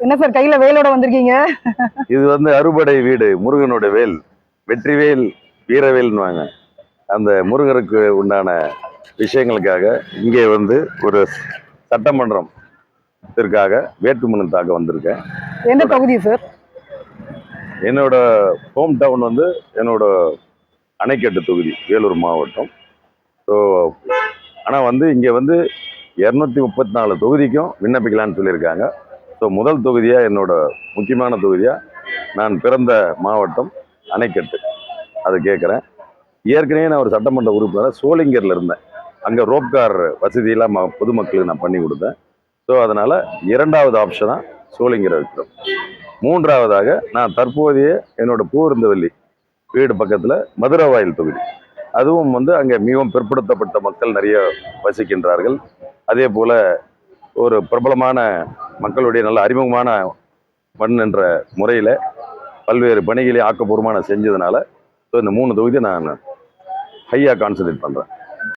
என்ன சார் கையில வேலோட வந்திருக்கீங்க? இது அறுபடை வீடு, முருகனோட வேல், வெற்றிவேல் வீரவேல்னுவாங்க. அந்த முருகருக்கு உண்டான விஷயங்களுக்காக இங்கே ஒரு சட்டமன்றத்திற்காக வேட்புமனு தாக்க வந்திருக்கேன். எந்த தொகுதி சார்? என்னோட ஹோம் டவுன் என்னோட அணைக்கட்டு தொகுதி, வேலூர் மாவட்டம். ஸோ ஆனால் இங்கே 234 தொகுதிக்கும் விண்ணப்பிக்கலான்னு சொல்லியிருக்காங்க. ஸோ முதல் தொகுதியாக என்னோட முக்கியமான தொகுதியாக நான் பிறந்த மாவட்டம் அணைக்கட்டு, அதை கேட்குறேன். ஏற்கனவே நான் ஒரு சட்டமன்ற உறுப்பினராக சோளிங்கரில் இருந்தேன். அங்கே ரோப்கார் வசதியெல்லாம் பொதுமக்களுக்கு நான் பண்ணி கொடுத்தேன். ஸோ அதனால் இரண்டாவது ஆப்ஷனாக சோளிங்கரை இருக்கிறோம். மூன்றாவதாக நான் தற்போதைய என்னோட பூவிருந்தவல்லி வீடு பக்கத்தில் மதுரவாயில் தொகுதி, அதுவும் அங்கே மிகவும் பிற்படுத்தப்பட்ட மக்கள் நிறைய வசிக்கின்றார்கள். அதே போல் ஒரு பிரபலமான மக்களுடைய நல்ல அறிமுகமான மண் என்ற முறையில் பல்வேறு பணிகளை ஆக்கப்பூர்வமாக செஞ்சதுனால ஸோ இந்த 3 தொகுதியை நான் ஹையாக கான்சன்ட்ரேட் பண்ணுறேன்.